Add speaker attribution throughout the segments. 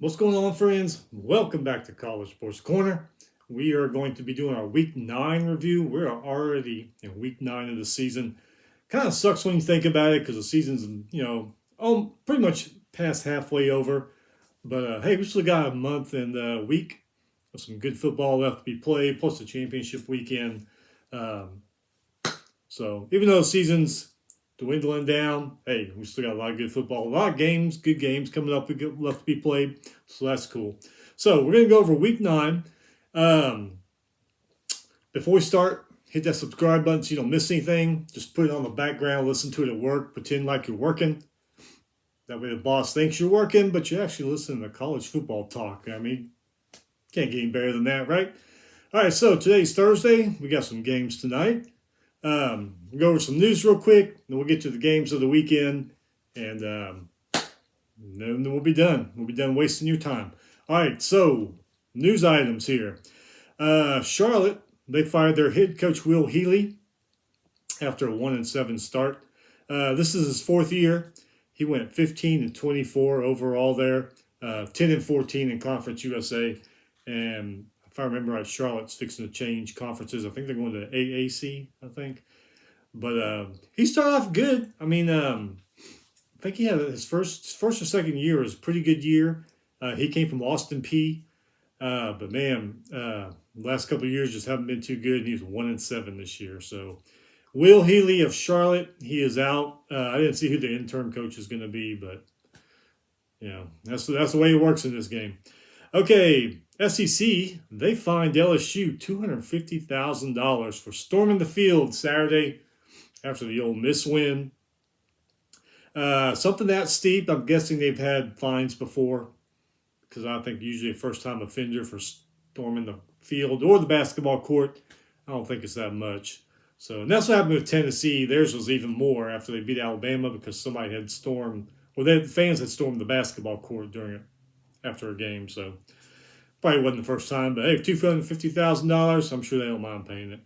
Speaker 1: What's going on, friends? Welcome back to College Sports Corner. We are going to be doing our Week 9 review. We're already in Week 9 of the season. Kind of sucks when you think about it because the season's, pretty much past halfway over. But hey, we still got a month and a week of some good football left to be played, plus the championship weekend. Um, so even though the season's dwindling down, hey, we still got a lot of good football, a lot of games, good games coming up left to be played. So that's cool. So we're gonna go over Week 9. Um, Before we start, hit that subscribe button so you don't miss anything. Just put it on the background, listen to it at work, pretend like you're working. That way the boss thinks you're working, but you're actually listening to college football talk. I mean, can't get any better than that, right? All right, so today's Thursday. We got some games tonight. We'll go over some news real quick, then we'll get to the games of the weekend, and then we'll be done. We'll be done wasting your time. All right, so news items here. Charlotte, they fired their head coach Will Healy after a 1-7 start. This is his fourth year. He went 15-24 overall there, 10-14 in Conference USA, and if I remember right, Charlotte's fixing to change conferences. I think they're going to AAC, I think. But he started off good. I mean, I think he had his first or second year was a pretty good year. He came from Austin P. But man, last couple of years just haven't been too good. And he's 1-7 this year. So Will Healy of Charlotte, he is out. I didn't see who the interim coach is going to be, but that's the way it works in this game. Okay, SEC, they fined LSU $250,000 for storming the field Saturday after the Ole Miss win. Something that steep, I'm guessing they've had fines before, because I think usually a first-time offender for storming the field or the basketball court, I don't think it's that much. So, and that's what happened with Tennessee. Theirs was even more after they beat Alabama because somebody had stormed, the fans had stormed the basketball court after a game. So, probably wasn't the first time, but hey, $250,000, I'm sure they don't mind paying it.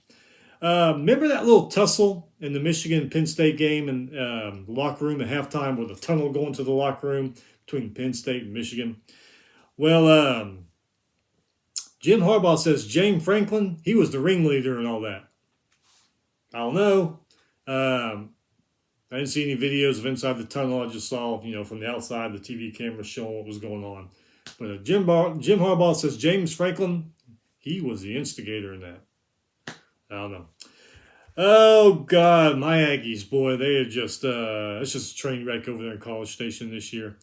Speaker 1: Remember that little tussle in the Michigan-Penn State game in the locker room at halftime with a tunnel going to the locker room between Penn State and Michigan? Well, Jim Harbaugh says James Franklin, he was the ringleader and all that. I don't know. I didn't see any videos of inside the tunnel. I just saw, from the outside, the TV camera showing what was going on. But Jim Harbaugh says James Franklin, he was the instigator in that. I don't know. Oh, God, my Aggies, boy, they are just, it's just a train wreck over there in College Station this year.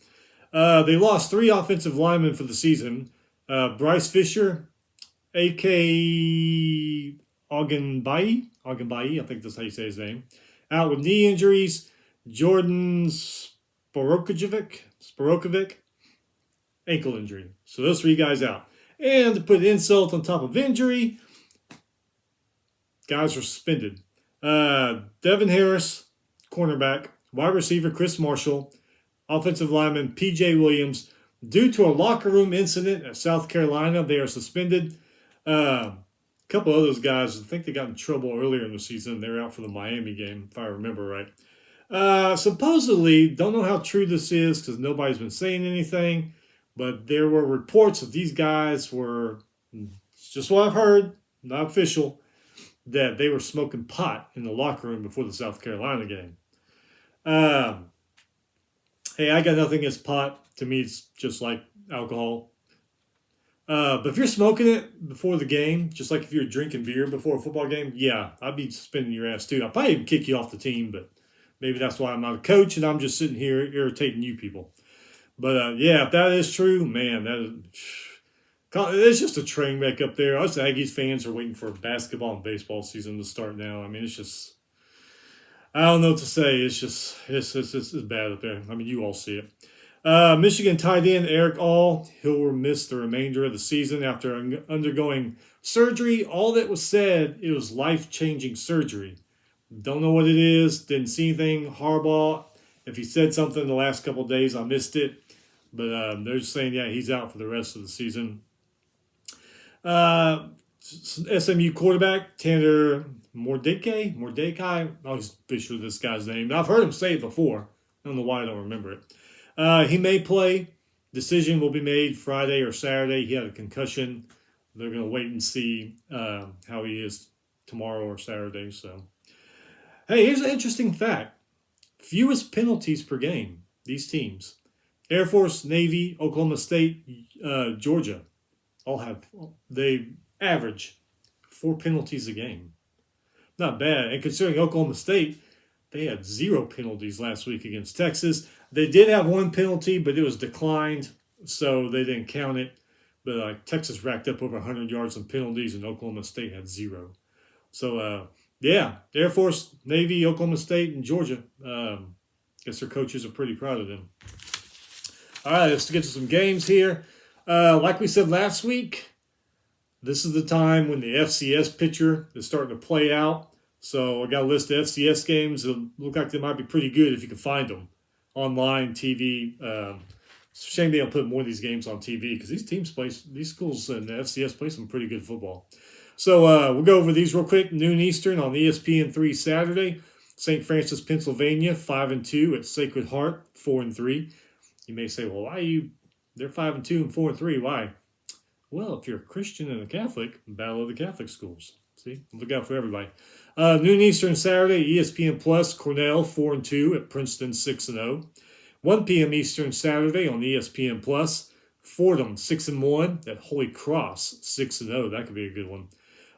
Speaker 1: They lost 3 offensive linemen for the season. Bryce Fisher, A.K. Ogunbayi, I think that's how you say his name, out with knee injuries. Jordan Sporokovic, ankle injury. So those 3 guys out. And to put insult on top of injury, guys are suspended. Devin Harris, cornerback. Wide receiver Chris Marshall. Offensive lineman P.J. Williams. Due to a locker room incident at South Carolina, they are suspended. A couple of those guys, I think they got in trouble earlier in the season. They were out for the Miami game, if I remember right. Supposedly, don't know how true this is because nobody's been saying anything, but there were reports that these guys were, it's just what I've heard, not official, that they were smoking pot in the locker room before the South Carolina game. Hey, I got nothing against pot. To me, it's just like alcohol. But if you're smoking it before the game, just like if you're drinking beer before a football game, yeah, I'd be suspending your ass too. I'd probably even kick you off the team, but maybe that's why I'm not a coach and I'm just sitting here irritating you people. But yeah, if that is true, man, it's just a train wreck up there. Us Aggies fans are waiting for basketball and baseball season to start now. I mean, it's just, I don't know what to say. It's bad up there. I mean, you all see it. Michigan tight end Eric All, he'll miss the remainder of the season after undergoing surgery. All that was said, it was life-changing surgery. Don't know what it is. Didn't see anything. Harbaugh, if he said something the last couple of days, I missed it. But they're just saying, yeah, he's out for the rest of the season. SMU quarterback Tanner Mordecai. I always butcher this guy's name. I've heard him say it before. I don't know why I don't remember it. He may play. Decision will be made Friday or Saturday. He had a concussion. They're going to wait and see how he is tomorrow or Saturday. So, hey, here's an interesting fact. Fewest penalties per game, these teams. Air Force, Navy, Oklahoma State, Georgia, they average 4 penalties a game. Not bad. And considering Oklahoma State, they had 0 penalties last week against Texas. They did have 1 penalty, but it was declined, so they didn't count it. But Texas racked up over 100 yards in penalties, and Oklahoma State had 0. So, yeah, Air Force, Navy, Oklahoma State, and Georgia. Guess their coaches are pretty proud of them. All right, let's get to some games here. Like we said last week, this is the time when the FCS picture is starting to play out. So I got a list of FCS games that look like they might be pretty good if you can find them online, TV. It's a shame they don't put more of these games on TV because these schools in the FCS play some pretty good football. So we'll go over these real quick. Noon Eastern on ESPN3 Saturday. St. Francis, Pennsylvania, 5-2 at Sacred Heart, 4-3. You may say, well, they're 5-2 and 4-3. Why? Well, if you're a Christian and a Catholic, battle of the Catholic schools. See, look out for everybody. Noon Eastern Saturday, ESPN Plus, Cornell 4-2 at Princeton 6-0. 1 p.m. Eastern Saturday on ESPN Plus, Fordham 6-1 at Holy Cross 6-0. That could be a good one.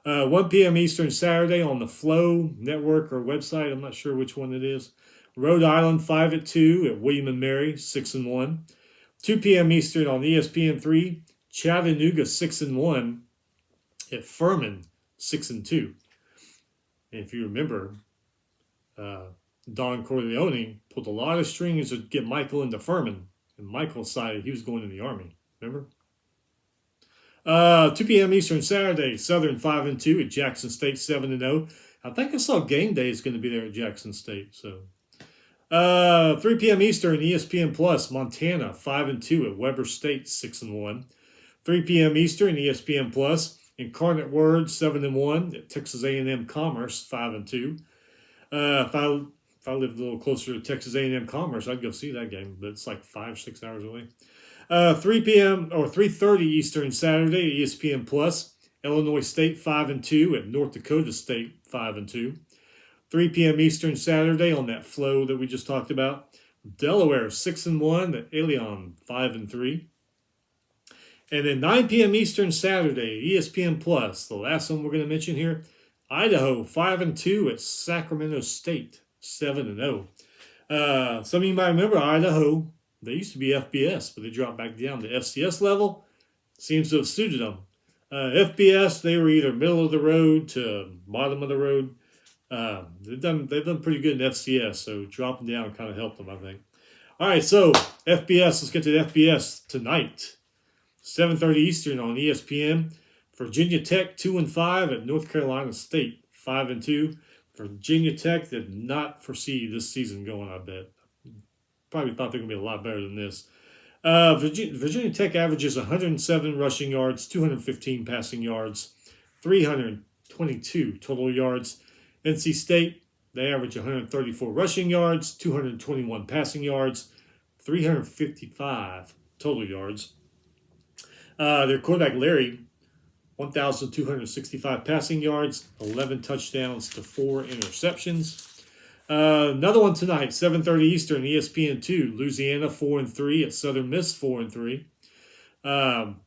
Speaker 1: 1 p.m. Eastern Saturday on the Flow Network or website. I'm not sure which one it is. Rhode Island 5-2 at William and Mary 6-1. 2 p.m. Eastern on ESPN3, Chattanooga 6-1 at Furman 6-2. And if you remember, Don Corleone pulled a lot of strings to get Michael into Furman, and Michael decided he was going to the Army. Remember? 2 p.m. Eastern Saturday, Southern 5-2 at Jackson State 7-0. I think I saw game day is going to be there at Jackson State. So, 3 p.m. Eastern, ESPN Plus, Montana 5-2 at Weber State 6-1. 3 p.m. Eastern, ESPN Plus, Incarnate Word 7-1 at Texas A&M Commerce 5-2. If I lived a little closer to Texas A&M Commerce, I'd go see that game, but it's like 5-6 hours away. 3 p.m. or 3:30 Eastern Saturday, ESPN Plus, Illinois State 5-2 at North Dakota State 5-2. 3 p.m. Eastern Saturday on that flow that we just talked about, Delaware 6-1 at Albion 5-3. And then 9 p.m. Eastern Saturday, ESPN Plus, the last one we're going to mention here, Idaho 5-2 at Sacramento State 7-0. Some of you might remember Idaho. They used to be FBS, but they dropped back down to FCS level. Seems to have suited them. FBS, they were either middle of the road to bottom of the road. They've done pretty good in FCS, so dropping down kind of helped them, I think. All right, so FBS. Let's get to the FBS tonight. 7:30 Eastern on ESPN. Virginia Tech 2-5 at North Carolina State 5-2. Virginia Tech did not foresee this season going, I bet. Probably thought they were going to be a lot better than this. Virginia Tech averages 107 rushing yards, 215 passing yards, 322 total yards. NC State, they average 134 rushing yards, 221 passing yards, 355 total yards. Their quarterback, Larry, 1,265 passing yards, 11 touchdowns to 4 interceptions. Another one tonight, 7:30 Eastern, ESPN2, Louisiana 4-3 at Southern Miss 4-3.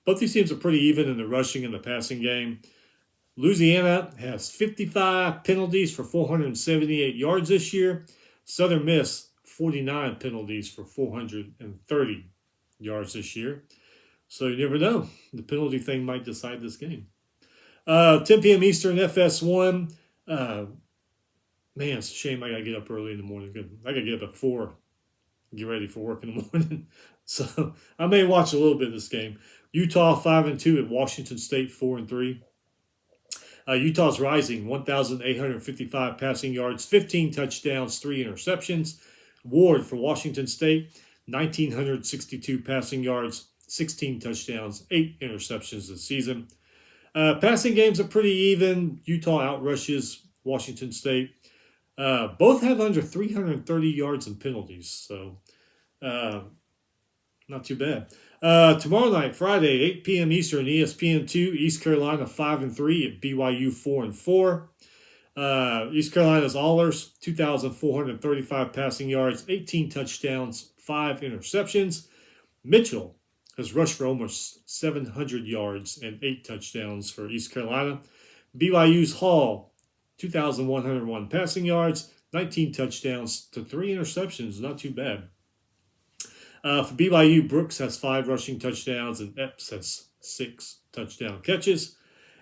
Speaker 1: Both these teams are pretty even in the rushing and the passing game. Louisiana has 55 penalties for 478 yards this year. Southern Miss, 49 penalties for 430 yards this year. So you never know. The penalty thing might decide this game. 10 p.m. Eastern, FS1. Man, it's a shame I got to get up early in the morning. I got to get up at 4, get ready for work in the morning. So I may watch a little bit of this game. Utah 5-2 at Washington State 4-3. Utah's rising, 1,855 passing yards, 15 touchdowns, 3 interceptions. Ward for Washington State, 1,962 passing yards, 16 touchdowns, 8 interceptions this season. Passing games are pretty even. Utah outrushes Washington State. Both have under 330 yards in penalties. So Not too bad. Tomorrow night, Friday, 8 p.m. Eastern, ESPN2, East Carolina 5-3 at BYU 4-4. East Carolina's Allers, 2,435 passing yards, 18 touchdowns, 5 interceptions. Mitchell has rushed for almost 700 yards and 8 touchdowns for East Carolina. BYU's Hall, 2,101 passing yards, 19 touchdowns to 3 interceptions. Not too bad. For BYU, Brooks has 5 rushing touchdowns and Epps has 6 touchdown catches.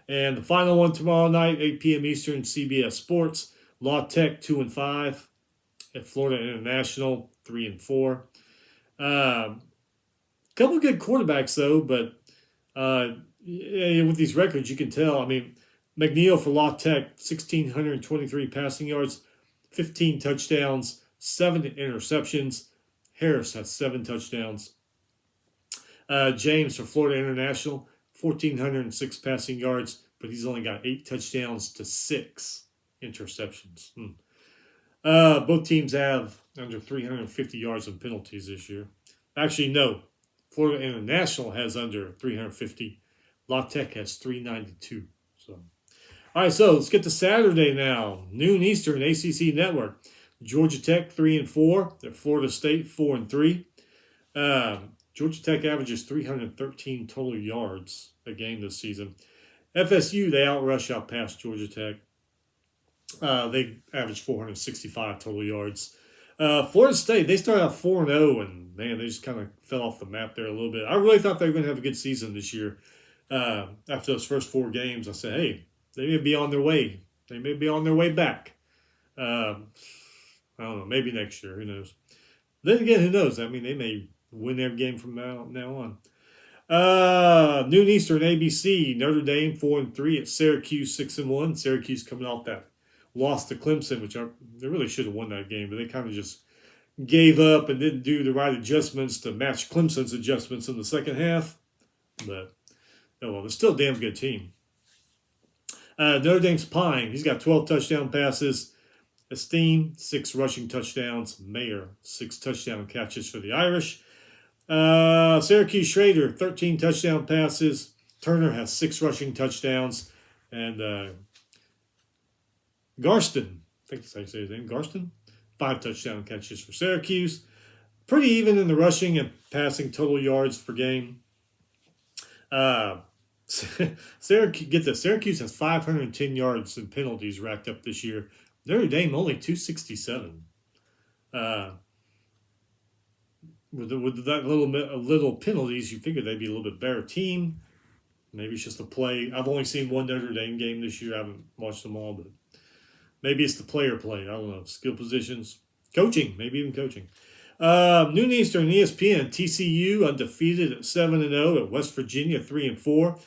Speaker 1: And the final one tomorrow night, 8 p.m. Eastern, CBS Sports. La Tech 2-5 at Florida International 3-4. Couple of good quarterbacks though, but with these records, you can tell. I mean, McNeil for La Tech, 1,623 passing yards, 15 touchdowns, 7 interceptions. Harris has 7 touchdowns. James for Florida International, 1,406 passing yards, but he's only got 8 touchdowns to 6 interceptions. Both teams have under 350 yards in penalties this year. Actually, no. Florida International has under 350. La Tech has 392. So, all right, so let's get to Saturday now. Noon Eastern, ACC Network. Georgia Tech 3-4. They're Florida State 4-3. Georgia Tech averages 313 total yards a game this season. FSU, they outpass Georgia Tech. They average 465 total yards. Florida State, they started out 4-0, and man, they just kind of fell off the map there a little bit. I really thought they were going to have a good season this year. After those first 4 games, I said, hey, they may be on their way. They may be on their way back. I don't know, maybe next year, who knows. Then again, who knows? I mean, they may win every game from now on. Noon Eastern, ABC, Notre Dame 4-3 at Syracuse 6-1. Syracuse coming off that loss to Clemson, which they really should have won that game, but they kind of just gave up and didn't do the right adjustments to match Clemson's adjustments in the second half. But, oh well, they're still a damn good team. Notre Dame's Pine, he's got 12 touchdown passes. Esteem, 6 rushing touchdowns. Mayer, 6 touchdown catches for the Irish. Syracuse Schrader, 13 touchdown passes. Turner has 6 rushing touchdowns. And Garston, I think that's how you say his name, Garston, 5 touchdown catches for Syracuse. Pretty even in the rushing and passing total yards per game. Syracuse, get this, Syracuse has 510 yards in penalties racked up this year. Notre Dame only 267. With that little penalties, you figure they'd be a little bit better team. Maybe it's just the play. I've only seen one Notre Dame game this year. I haven't watched them all, but maybe it's the player play. I don't know. Skill positions, coaching, maybe even coaching. Noon Eastern, ESPN, TCU undefeated at 7-0 at West Virginia 3-4.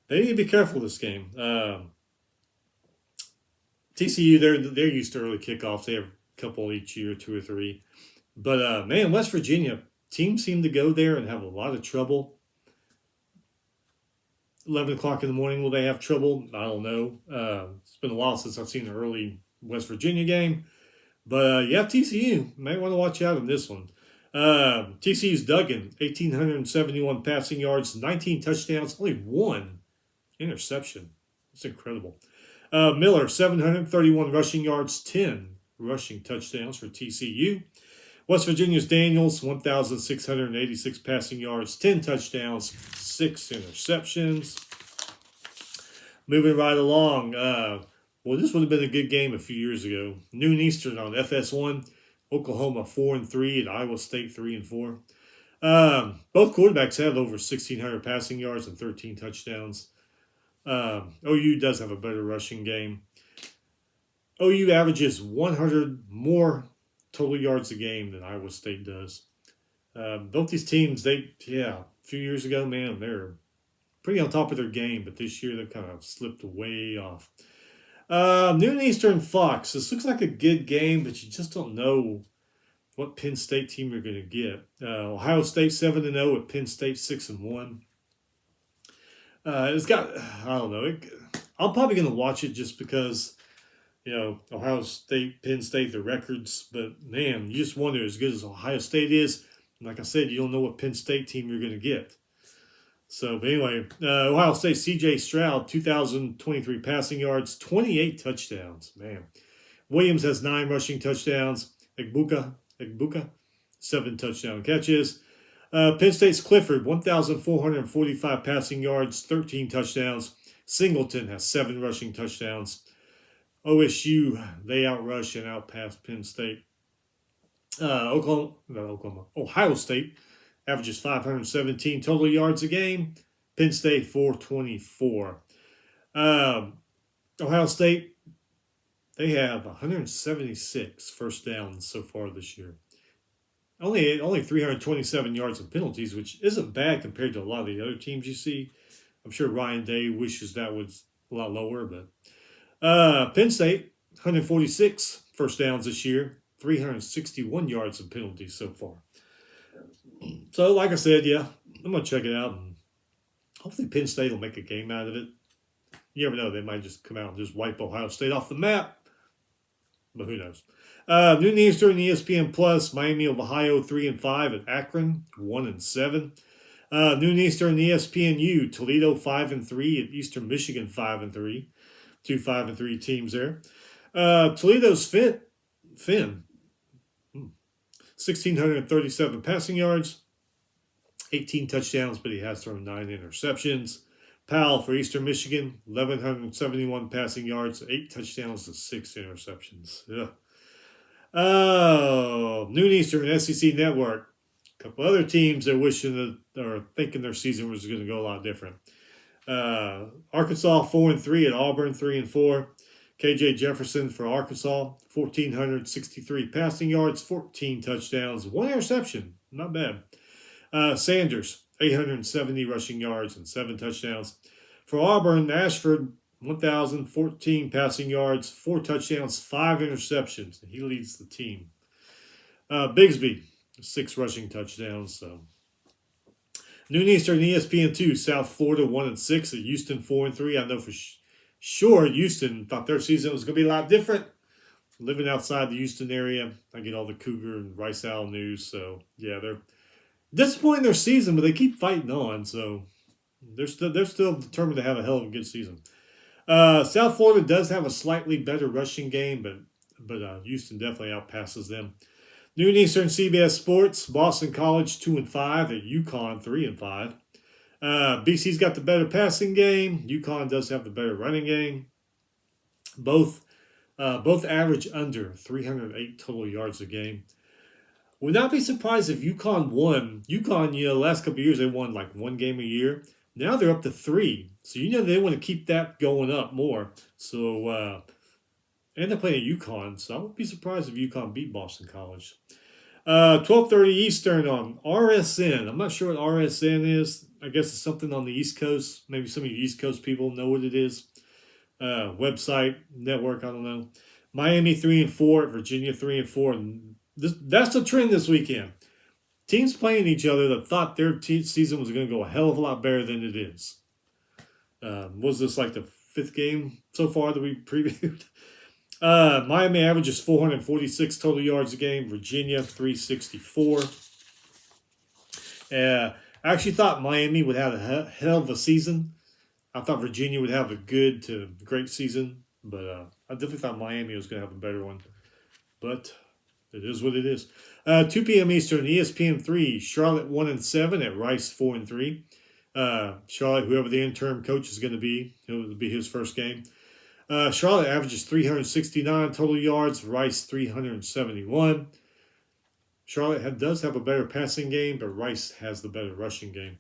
Speaker 1: They need to be careful this game. TCU, they're used to early kickoffs. They have a couple each year, 2 or 3. But, man, West Virginia, teams seem to go there and have a lot of trouble. 11 o'clock in the morning, will they have trouble? I don't know. It's been a while since I've seen an early West Virginia game. But, yeah, TCU, may want to watch out on this one. TCU's Duggan, 1,871 passing yards, 19 touchdowns, only 1 interception. That's incredible. Miller, 731 rushing yards, 10 rushing touchdowns for TCU. West Virginia's Daniels, 1,686 passing yards, 10 touchdowns, 6 interceptions. Moving right along. Well, this would have been a good game a few years ago. Noon Eastern on FS1. Oklahoma 4-3 at Iowa State 3-4. Both quarterbacks have over 1,600 passing yards and 13 touchdowns. OU does have a better rushing game. OU averages 100 more total yards a game than Iowa State does. Both these teams, a few years ago, man, they're pretty on top of their game, but this year they've kind of slipped way off. Noon Eastern Fox. This looks like a good game, but you just don't know what Penn State team you're going to get. Ohio State 7-0 at Penn State 6-1. It's got, I don't know. I'm probably going to watch it just because Ohio State, Penn State, the records. But man, you just wonder, as good as Ohio State is, like I said, you don't know what Penn State team you're going to get. So, but anyway, Ohio State, C.J. Stroud, 2,023 passing yards, 28 touchdowns. Man, Williams has 9 rushing touchdowns. Egbuka, 7 touchdown catches. Penn State's Clifford, 1,445 passing yards, 13 touchdowns. Singleton has 7 rushing touchdowns. OSU, they outrush and outpass Penn State. Ohio State averages 517 total yards a game. Penn State 424. Ohio State, they have 176 first downs so far this year. Only 327 yards of penalties, which isn't bad compared to a lot of the other teams you see. I'm sure Ryan Day wishes that was a lot lower, but Penn State, 146 first downs this year, 361 yards of penalties so far. So, like I said, yeah, I'm going to check it out, and hopefully Penn State will make a game out of it. You never know, they might just come out and just wipe Ohio State off the map, but who knows. Noon Eastern, ESPN Plus, Miami of Ohio 3-5 at Akron 1-7. Noon Eastern, ESPNU, Toledo 5-3 at Eastern Michigan 5-3. 2 5-3 teams there. Toledo's Finn, 1,637 passing yards, 18 touchdowns, but he has thrown 9 interceptions. Powell for Eastern Michigan, 1,171 passing yards, 8 touchdowns to 6 interceptions. Ugh. Noon Eastern, SEC Network. A couple other teams are wishing that or thinking their season was going to go a lot different. Arkansas 4-3 at Auburn 3-4. KJ Jefferson for Arkansas, 1,463 passing yards, 14 touchdowns, 1 interception. Not bad. Sanders, 870 rushing yards and 7 touchdowns. For Auburn, Ashford, 1,014 passing yards, 4 touchdowns, 5 interceptions. He leads the team. Bigsby, 6 rushing touchdowns. So. Noon Eastern, ESPN2, South Florida 1-6 at Houston 4-3. I know for sure Houston thought their season was going to be a lot different. Living outside the Houston area, I get all the Cougar and Rice Owl news. So, yeah, they're disappointed in their season, but they keep fighting on. So, they're still determined to have a hell of a good season. South Florida does have a slightly better rushing game, but Houston definitely outpasses them. Noon Eastern, CBS Sports, Boston College 2-5 at UConn 3-5. BC's got the better passing game. UConn does have the better running game. Both average under 308 total yards a game. Would not be surprised if UConn won. UConn, the last couple of years they won like 1 game a year. Now they're up to 3. So they want to keep that going up more. So and they're playing at UConn, so I wouldn't be surprised if UConn beat Boston College. 12:30 Eastern on RSN. I'm not sure what RSN is. I guess it's something on the East Coast. Maybe some of you East Coast people know what it is. Website, network, I don't know. Miami 3-4, Virginia 3-4. And that's the trend this weekend. Teams playing each other that thought their season was going to go a hell of a lot better than it is. Was this like the 5th game so far that we previewed? Miami averages 446 total yards a game. Virginia, 364. I actually thought Miami would have a hell of a season. I thought Virginia would have a good to great season. But I definitely thought Miami was going to have a better one. But it is what it is. 2 p.m. Eastern, ESPN3, Charlotte 1-7 at Rice 4-3. Charlotte, whoever the interim coach is going to be, it'll be his first game. Charlotte averages 369 total yards, Rice 371. Charlotte does have a better passing game, but Rice has the better rushing game.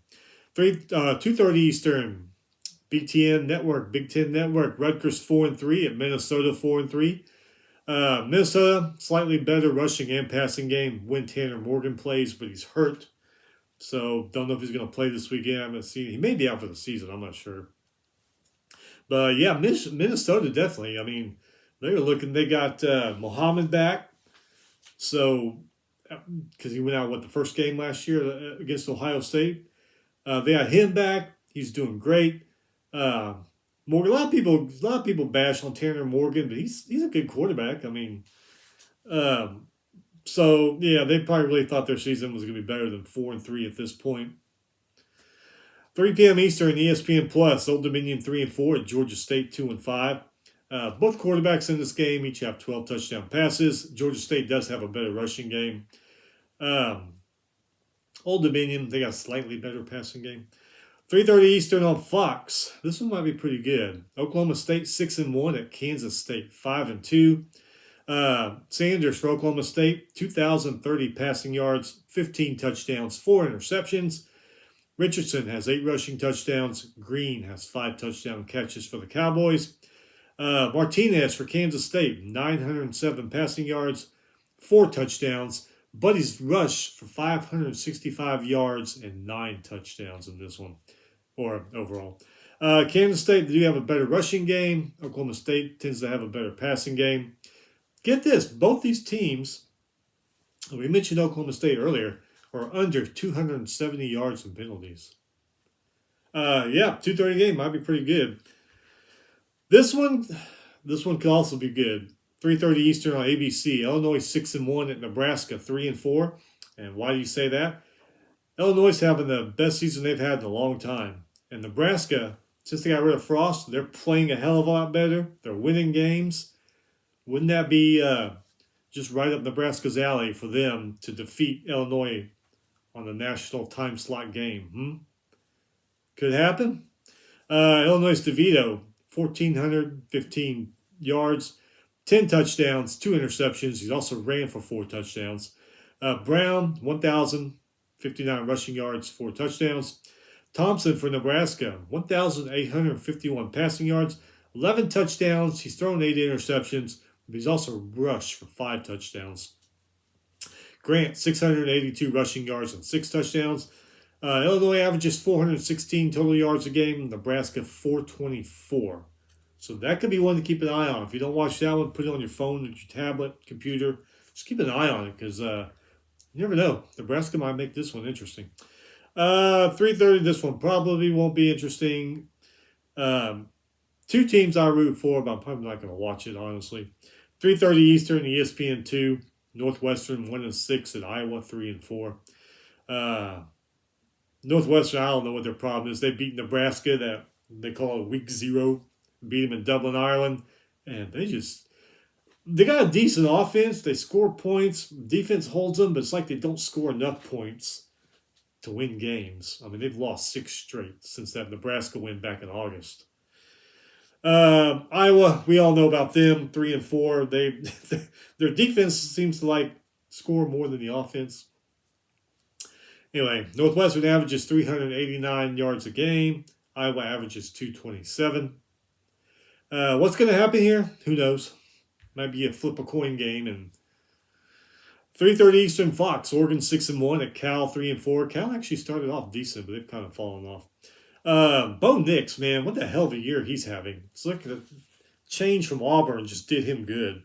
Speaker 1: 2:30 Eastern, BTN Network, Big Ten Network, Rutgers 4-3 at Minnesota 4-3. Minnesota, slightly better rushing and passing game when Tanner Morgan plays, but he's hurt. So, don't know if he's going to play this weekend. I haven't seen. He may be out for the season. I'm not sure. But, yeah, Minnesota definitely. I mean, they got Muhammad back. So, because he went out, the first game last year against Ohio State. They had him back. He's doing great. Morgan. A lot of people bash on Tanner Morgan, but he's a good quarterback. I mean, um, so yeah, they probably really thought their season was going to be better than 4-3 at this point. 3 p.m. Eastern, ESPN Plus, Old Dominion 3-4 at Georgia State 2-5. Both quarterbacks in this game each have 12 touchdown passes. Georgia State does have a better rushing game. Um, Old Dominion, they got a slightly better passing game. 3:30 Eastern on Fox. This one might be pretty good. Oklahoma State 6-1 at Kansas State 5-2. Sanders for Oklahoma State, 2,030 passing yards, 15 touchdowns, 4 interceptions. Richardson has 8 rushing touchdowns. Green has 5 touchdown catches for the Cowboys. Martinez for Kansas State, 907 passing yards, 4 touchdowns. Buddy's rushed for 565 yards and 9 touchdowns in this one, or overall. Kansas State, they do have a better rushing game. Oklahoma State tends to have a better passing game. Get this, both these teams, we mentioned Oklahoma State earlier, are under 270 yards in penalties. 2:30 game might be pretty good. This one could also be good. 3:30 Eastern on ABC. Illinois 6-1 at Nebraska 3-4. And why do you say that? Illinois is having the best season they've had in a long time. And Nebraska, since they got rid of Frost, they're playing a hell of a lot better. They're winning games. Wouldn't that be just right up Nebraska's alley for them to defeat Illinois on the national time slot game? Could happen. Illinois' DeVito, 1,415 yards, 10 touchdowns, 2 interceptions. He also ran for 4 touchdowns. Brown, 1,059 rushing yards, 4 touchdowns. Thompson for Nebraska, 1,851 passing yards, 11 touchdowns. He's thrown 8 interceptions, but he's also rushed for 5 touchdowns. Grant, 682 rushing yards and 6 touchdowns. Illinois averages 416 total yards a game. Nebraska, 424. So that could be one to keep an eye on. If you don't watch that one, put it on your phone, or your tablet, computer. Just keep an eye on it because you never know. Nebraska might make this one interesting. 3:30, this one probably won't be interesting. 2 teams I root for, but I'm probably not going to watch it, honestly. 3:30 Eastern, ESPN 2, Northwestern 1-6 at Iowa 3-4. Northwestern, I don't know what their problem is. They beat Nebraska, that they call it week 0. Beat them in Dublin, Ireland. And they got a decent offense. They score points. Defense holds them, but it's like they don't score enough points to win games. I mean, they've lost 6 straight since that Nebraska win back in August. Iowa, we all know about them, 3-4. Their defense seems to score more than the offense. Anyway, Northwestern averages 389 yards a game. Iowa averages 227. What's going to happen here? Who knows? Might be a flip a coin game. And 3:30 Eastern, Fox, Oregon 6-1 at Cal 3-4. Cal actually started off decent, but they've kind of fallen off. Bo Nix, man, what the hell of a year he's having. It's like the change from Auburn just did him good.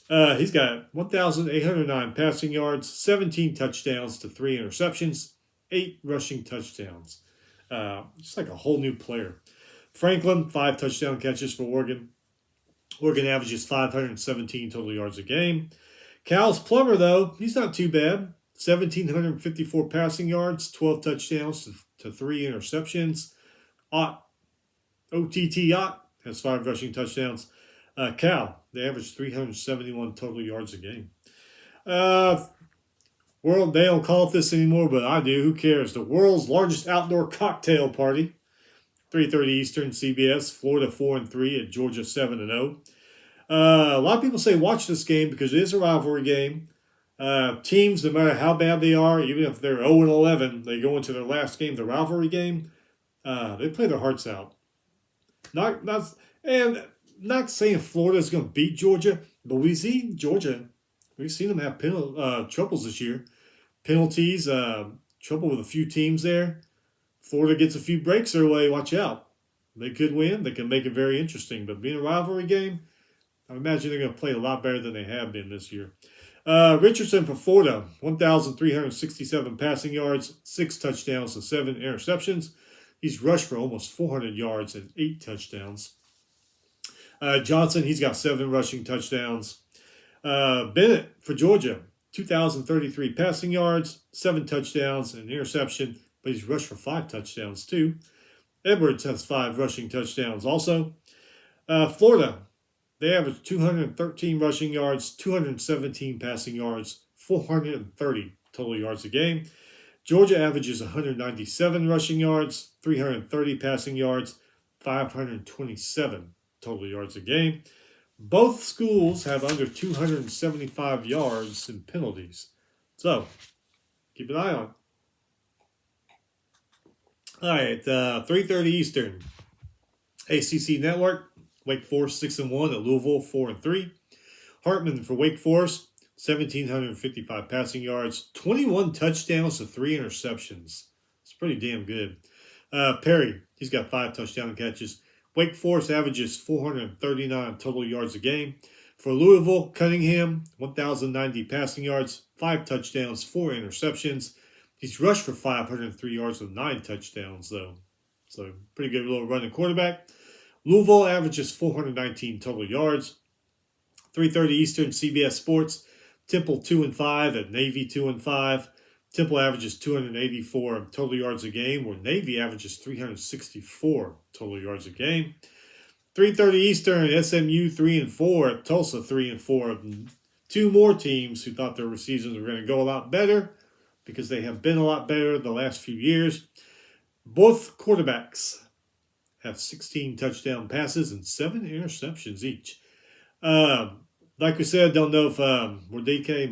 Speaker 1: He's got 1,809 passing yards, 17 touchdowns to 3 interceptions, 8 rushing touchdowns. Just like a whole new player. Franklin, 5 touchdown catches for Oregon. Oregon averages 517 total yards a game. Cal's Plummer, though, he's not too bad. 1,754 passing yards, 12 touchdowns to 3 interceptions. OTT Ott has 5 rushing touchdowns. Cal, they average 371 total yards a game. World, they don't call it this anymore, but I do. Who cares? The world's largest outdoor cocktail party. 3:30 Eastern, CBS, Florida 4-3 at Georgia 7-0. A lot of people say watch this game because it is a rivalry game. Teams, no matter how bad they are, even if they're 0-11, they go into their last game, the rivalry game. They play their hearts out. Not saying Florida is going to beat Georgia, but we see Georgia. We've seen them have troubles this year. Penalties, trouble with a few teams there. Florida gets a few breaks their way, watch out. They could win. They can make it very interesting. But being a rivalry game, I imagine they're going to play a lot better than they have been this year. Richardson for Florida, 1,367 passing yards, 6 touchdowns, and 7 interceptions. He's rushed for almost 400 yards and 8 touchdowns. Johnson, he's got 7 rushing touchdowns. Bennett for Georgia, 2,033 passing yards, 7 touchdowns, and an interception, but he's rushed for 5 touchdowns too. Edwards has 5 rushing touchdowns also. Florida, they average 213 rushing yards, 217 passing yards, 430 total yards a game. Georgia averages 197 rushing yards, 330 passing yards, 527 total yards a game. Both schools have under 275 yards in penalties. So, keep an eye on it. All right, 3:30 Eastern. ACC Network, Wake Forest 6-1 at Louisville 4-3. Hartman for Wake Forest, 1,755 passing yards, 21 touchdowns to 3 interceptions. It's pretty damn good. Perry, he's got 5 touchdown catches. Wake Forest averages 439 total yards a game. For Louisville, Cunningham, 1,090 passing yards, 5 touchdowns, 4 interceptions. He's rushed for 503 yards with 9 touchdowns, though. So, pretty good little running quarterback. Louisville averages 419 total yards. 3:30 Eastern, CBS Sports. Temple 2-5 at Navy 2-5. Temple averages 284 total yards a game, where Navy averages 364 total yards a game. 3:30 Eastern, SMU 3-4 at Tulsa 3-4. 2 more teams who thought their seasons were going to go a lot better because they have been a lot better the last few years. Both quarterbacks have 16 touchdown passes and 7 interceptions each. Like we said, don't know if Mordecai,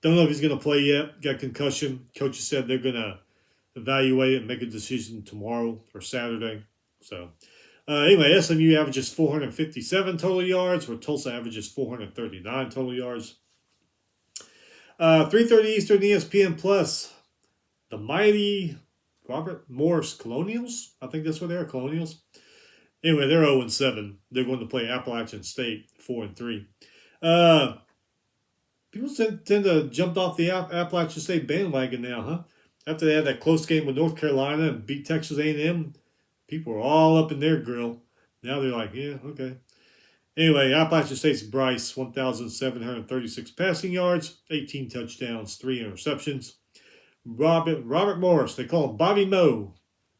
Speaker 1: don't know if he's going to play yet. Got concussion. Coaches said they're going to evaluate it and make a decision tomorrow or Saturday. So, anyway, SMU averages 457 total yards, where Tulsa averages 439 total yards. 3:30 Eastern, ESPN Plus. The mighty Robert Morris Colonials. I think that's what they are, Colonials. Anyway, they're 0-7. They're going to play Appalachian State 4-3. People tend to jump off the Appalachian State bandwagon now, huh? After they had that close game with North Carolina and beat Texas A&M, people were all up in their grill. Now they're like, yeah, okay. Anyway, Appalachian State's Bryce, 1,736 passing yards, 18 touchdowns, 3 interceptions. Robert Morris, they call him Bobby Moe.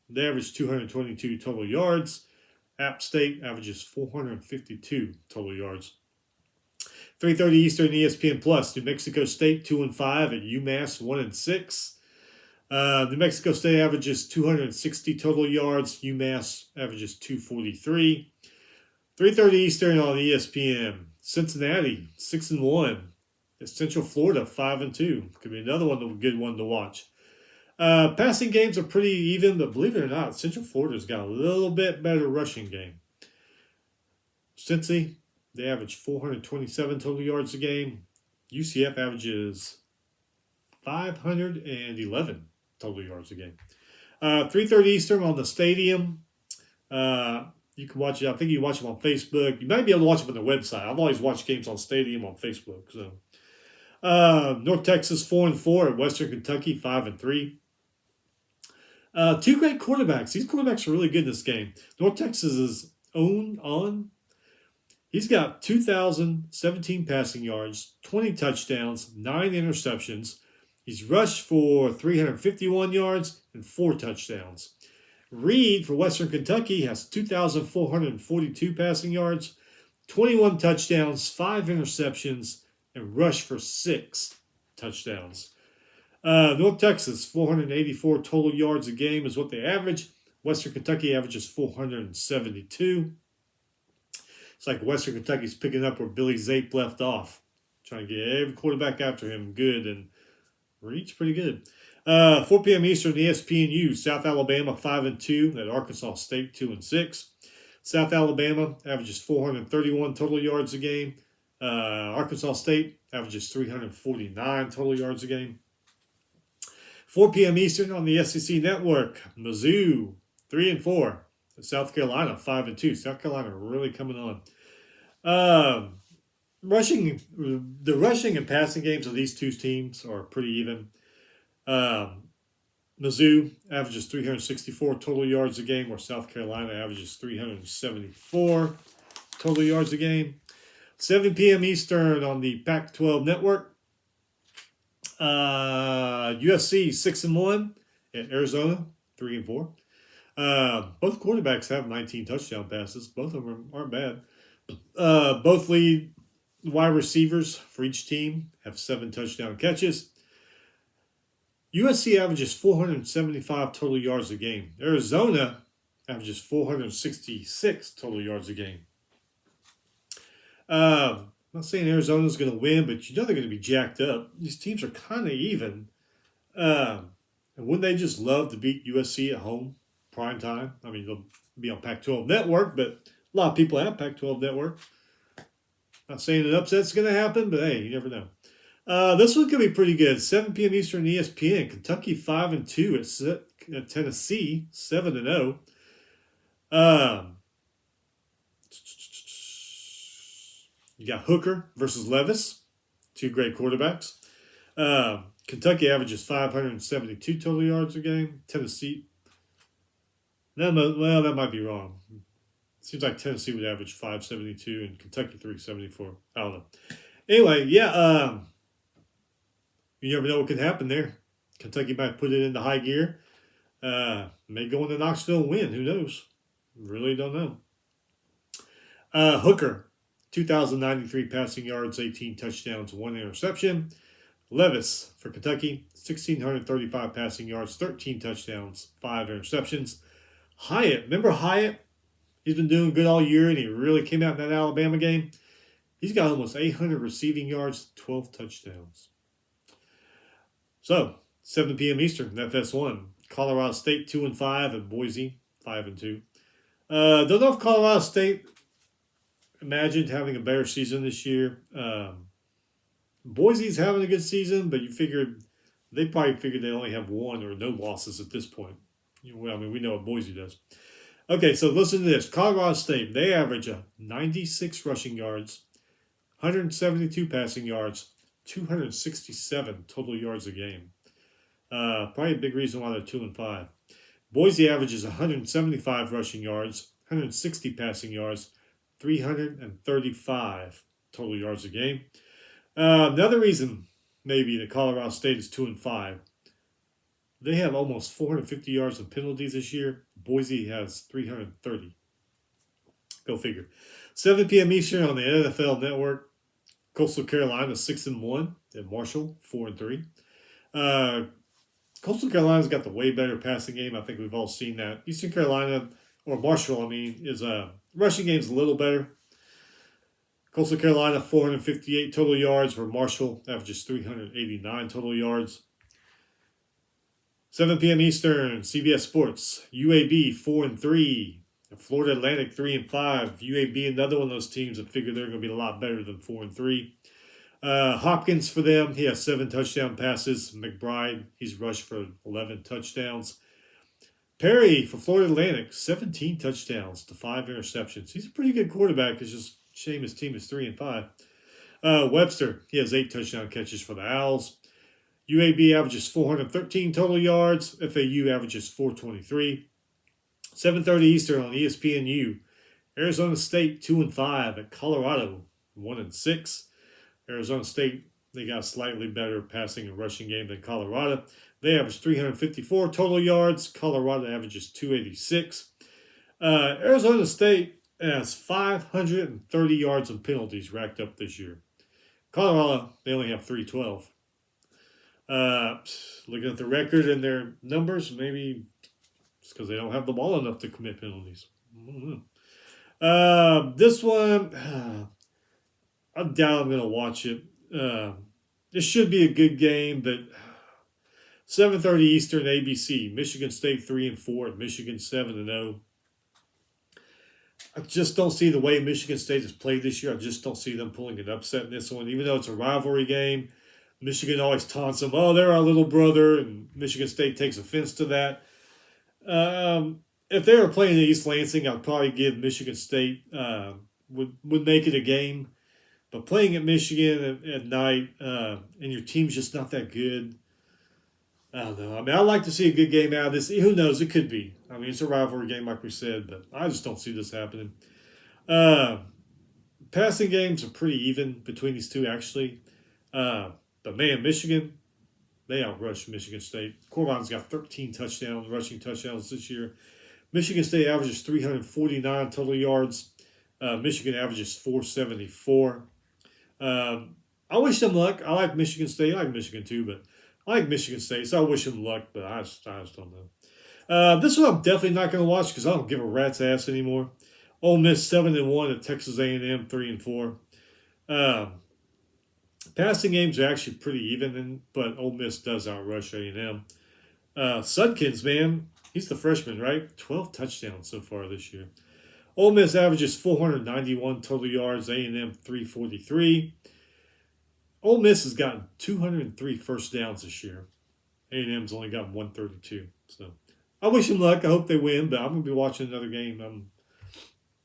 Speaker 1: They average 222 total yards. App State averages 452 total yards. 3:30 Eastern, ESPN Plus. New Mexico State 2-5 at UMass 1-6. New Mexico State averages 260 total yards. UMass averages 243. 3:30 Eastern on ESPN. Cincinnati 6-1. Central Florida 5-2. Could be another good one to watch. Passing games are pretty even, but believe it or not, Central Florida's got a little bit better rushing game. Cincy, they average 427 total yards a game. UCF averages 511 total yards a game. 3:30 Eastern on the Stadium. You can watch it. I think you can watch them on Facebook. You might be able to watch them on the website. I've always watched games on Stadium on Facebook. So, North Texas 4-4 at Western Kentucky 5-3. 2 great quarterbacks. These quarterbacks are really good in this game. North Texas is on. He's got 2,017 passing yards, 20 touchdowns, 9 interceptions. He's rushed for 351 yards and 4 touchdowns. Reed for Western Kentucky has 2,442 passing yards, 21 touchdowns, 5 interceptions, and rushed for 6 touchdowns. North Texas, 484 total yards a game is what they average. Western Kentucky averages 472. It's like Western Kentucky's picking up where Billy Zape left off. Trying to get every quarterback after him good, and Reed's pretty good. 4 p.m. Eastern, ESPNU, South Alabama 5-2 at Arkansas State 2-6. South Alabama averages 431 total yards a game. Arkansas State averages 349 total yards a game. 4 p.m. Eastern on the SEC Network, Mizzou 3-4. South Carolina 5-2. South Carolina really coming on. The rushing and passing games of these two teams are pretty even. Mizzou averages 364 total yards a game, where South Carolina averages 374 total yards a game. 7 p.m. Eastern on the Pac-12 network. USC 6-1 at Arizona 3-4. Both quarterbacks have 19 touchdown passes. Both of them aren't bad. Both lead wide receivers for each team have 7 touchdown catches. USC averages 475 total yards a game. Arizona averages 466 total yards a game. I'm not saying Arizona's going to win, but you know they're going to be jacked up. These teams are kind of even. And wouldn't they just love to beat USC at home, prime time? I mean, they'll be on Pac-12 Network, but a lot of people have Pac-12 Network. Not saying an upset's going to happen, but hey, you never know. This one could be pretty good. 7 p.m. Eastern, ESPN. Kentucky 5-2 at Tennessee 7-0. You got Hooker versus Levis, 2 great quarterbacks. Kentucky averages 572 total yards a game. Tennessee, that might be wrong. Seems like Tennessee would average 572 and Kentucky 374. I don't know. Anyway, yeah, you never know what could happen there. Kentucky might put it into high gear. May go into Knoxville and win. Who knows? Really don't know. Hooker, 2,093 passing yards, 18 touchdowns, 1 interception. Levis for Kentucky, 1,635 passing yards, 13 touchdowns, 5 interceptions. Hyatt, remember Hyatt? He's been doing good all year, and he really came out in that Alabama game. He's got almost 800 receiving yards, 12 touchdowns. So, 7 p.m. Eastern, FS1. Colorado State 2-5 and Boise 5-2. Don't know if Colorado State imagined having a better season this year. Boise's having a good season, but they probably figured they only have 1 or no losses at this point. Well, I mean, we know what Boise does. Okay, so listen to this. Colorado State, they average 96 rushing yards, 172 passing yards, 267 total yards a game. Probably a big reason why they're 2-5. Boise averages 175 rushing yards, 160 passing yards, 335 total yards a game. Another reason maybe that Colorado State is 2-5. They have almost 450 yards of penalties this year. Boise has 330. Go figure. 7 p.m. Eastern on the NFL Network. Coastal Carolina 6-1 at Marshall 4-3. Coastal Carolina's got the way better passing game. I think we've all seen that. Eastern Carolina, or Marshall, is rushing game's a little better. Coastal Carolina 458 total yards, where Marshall averages 389 total yards. 7 p.m. Eastern, CBS Sports. UAB 4-3. Florida Atlantic 3-5. UAB, another one of those teams that figure they're going to be a lot better than 4-3. Hopkins for them, he has 7 touchdown passes. McBride, he's rushed for 11 touchdowns. Perry for Florida Atlantic, 17 touchdowns to 5 interceptions. He's a pretty good quarterback. It's just a shame his team is 3-5. Webster, he has 8 touchdown catches for the Owls. UAB averages 413 total yards. FAU averages 423. 7:30 Eastern on ESPNU. Arizona State 2-5 at Colorado 1-6. Arizona State, they got a slightly better passing and rushing game than Colorado. They average 354 total yards. Colorado averages 286. Arizona State has 530 yards of penalties racked up this year. Colorado, they only have 312. Looking at the record and their numbers, maybe it's because they don't have the ball enough to commit penalties. I don't know. This one, I doubt I'm going to watch it. This should be a good game, but 7:30 Eastern, ABC. Michigan State 3-4, Michigan 7-0. I just don't see the way Michigan State has played this year. I just don't see them pulling an upset in this one, even though it's a rivalry game. Michigan always taunts them, oh, they're our little brother, and Michigan State takes offense to that. If they were playing in East Lansing, I'd probably give Michigan State, would make it a game. But playing at Michigan at night, and your team's just not that good, I don't know. I mean, I'd like to see a good game out of this. Who knows? It could be. I mean, it's a rivalry game, like we said, but I just don't see this happening. Uh, Passing games are pretty even between these two, actually. But man, Michigan, they outrushed Michigan State. Corvine's got 13 touchdowns, rushing touchdowns this year. Michigan State averages 349 total yards. Michigan averages 474. I wish them luck. I like Michigan State. I like Michigan too, but I like Michigan State, so I wish them luck, but I just don't know. This one I'm definitely not going to watch because I don't give a rat's ass anymore. Ole Miss 7-1 at Texas A&M 3-4. Passing games are actually pretty even, but Ole Miss does outrush A&M. Sudkins, man, he's the freshman, right? 12 touchdowns so far this year. Ole Miss averages 491 total yards, A&M 343. Ole Miss has gotten 203 first downs this year. A&M's only gotten 132. So I wish them luck. I hope they win, but I'm going to be watching another game.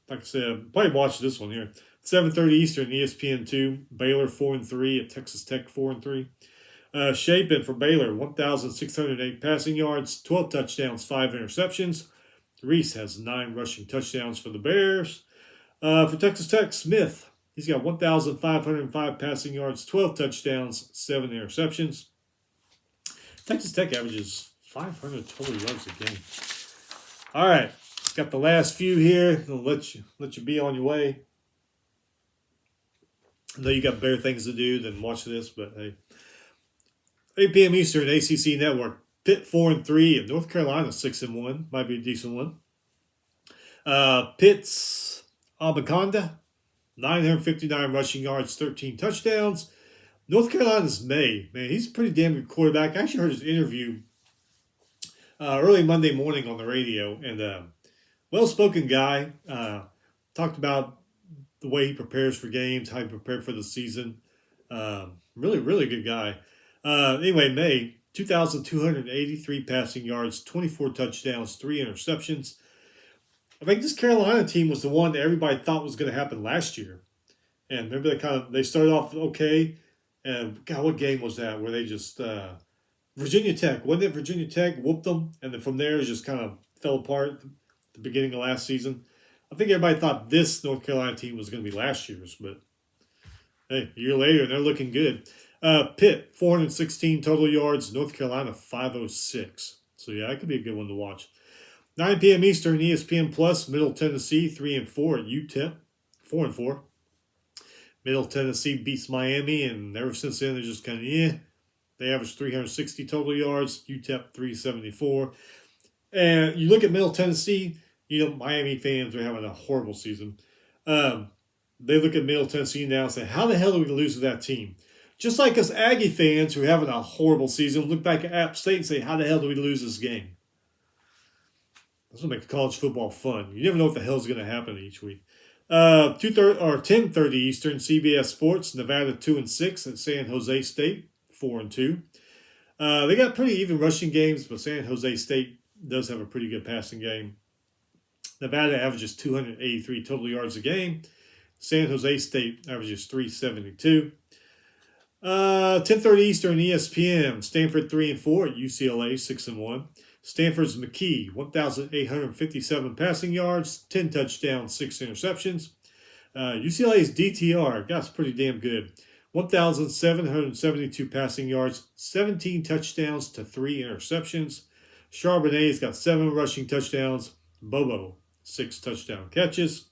Speaker 1: Like I said, probably watch this one here. 7:30 Eastern, ESPN2. Baylor 4-3 at Texas Tech 4-3. Shapen for Baylor, 1,608 passing yards, 12 touchdowns, 5 interceptions. Reese has 9 rushing touchdowns for the Bears. For Texas Tech, Smith, he's got 1,505 passing yards, 12 touchdowns, 7 interceptions. Texas Tech averages 500 total yards a game. All right, got the last few here. I'll let you be on your way. I know you got better things to do than watch this, but hey. 8 p.m. Eastern, ACC Network. Pitt 4-3 and North Carolina 6-1. Might be a decent one. Pitt's Abaconda, 959 rushing yards, 13 touchdowns. North Carolina's May, man, he's a pretty damn good quarterback. I actually heard his interview early Monday morning on the radio, and well-spoken guy. Talked about the way he prepares for games, how he prepared for the season. Really, really good guy. Anyway, May, 2,283 passing yards, 24 touchdowns, 3 interceptions. I think this Carolina team was the one that everybody thought was going to happen last year. And remember they started off okay. And God, what game was that where they just Virginia Tech, wasn't it? Virginia Tech whooped them, and then from there it just kind of fell apart at the beginning of last season. I think everybody thought this North Carolina team was going to be last year's, but hey, a year later they're looking good. Pitt, 416 total yards. North Carolina, 506. So, yeah, that could be a good one to watch. 9 p.m. Eastern, ESPN Plus, Middle Tennessee, 3-4 at UTEP, 4-4. Middle Tennessee beats Miami, and ever since then, they're just kind of, They average 360 total yards. UTEP, 374. And you look at Middle Tennessee, Miami fans are having a horrible season. They look at Middle Tennessee now and say, how the hell do we lose to that team? Just like us Aggie fans who are having a horrible season, look back at App State and say, how the hell do we lose this game? That's what makes college football fun. You never know what the hell's going to happen each week. 10:30 Eastern, CBS Sports, Nevada 2-6 at San Jose State, 4-2. They got pretty even rushing games, but San Jose State does have a pretty good passing game. Nevada averages 283 total yards a game. San Jose State averages 372. 10:30 Eastern, ESPN. Stanford 3-4 at UCLA 6-1. Stanford's McKee, 1,857 passing yards, 10 touchdowns, 6 interceptions. UCLA's DTR, that's pretty damn good. 1,772 passing yards, 17 touchdowns to 3 interceptions. Charbonnet's got 7 rushing touchdowns. Bobo, 6 touchdown catches.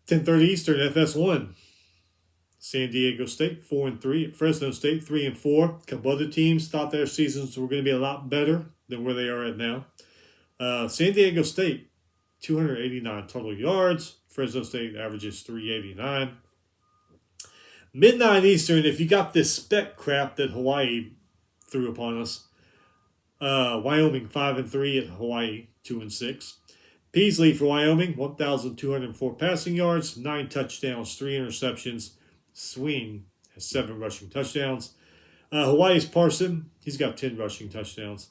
Speaker 1: 10:30 Eastern, FS1. San Diego State 4-3 at Fresno State 3-4. A couple other teams thought their seasons were going to be a lot better than where they are at now. San Diego State 289 total yards. Fresno State averages 389. Midnight Eastern. If you got this spec crap that Hawaii threw upon us, Wyoming 5-3 at Hawaii 2-6. Peasley for Wyoming 1,204 passing yards, 9 touchdowns, 3 interceptions. Swing has 7 rushing touchdowns. Hawaii's Parson, he's got 10 rushing touchdowns.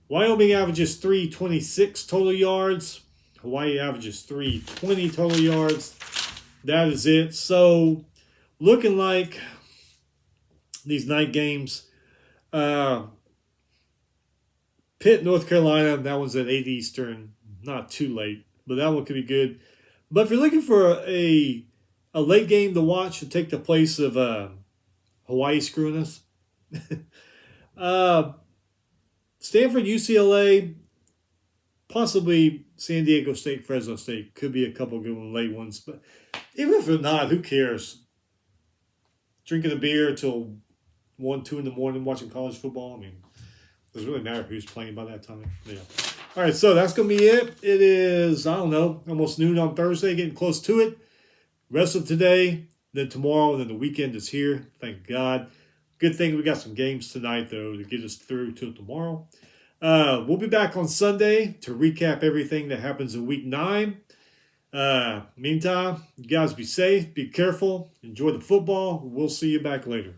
Speaker 1: Wyoming averages 326 total yards. Hawaii averages 320 total yards. That is it. So, looking like these night games, Uh, Pitt, North Carolina, that one's at 8 Eastern. Not too late, but that one could be good. But if you're looking for a late game to watch to take the place of Hawaii screwing us, uh, Stanford, UCLA, possibly San Diego State, Fresno State could be a couple good late ones. But even if they're not, who cares? Drinking a beer till 1, 2 in the morning watching college football. I mean, it doesn't really matter who's playing by that time. Yeah. All right, so that's going to be it. It is, I don't know, almost noon on Thursday, getting close to it. Rest of today, then tomorrow, and then the weekend is here. Thank God. Good thing we got some games tonight, though, to get us through till tomorrow. We'll be back on Sunday to recap everything that happens in Week 9. Meantime, you guys be safe, be careful, enjoy the football. We'll see you back later.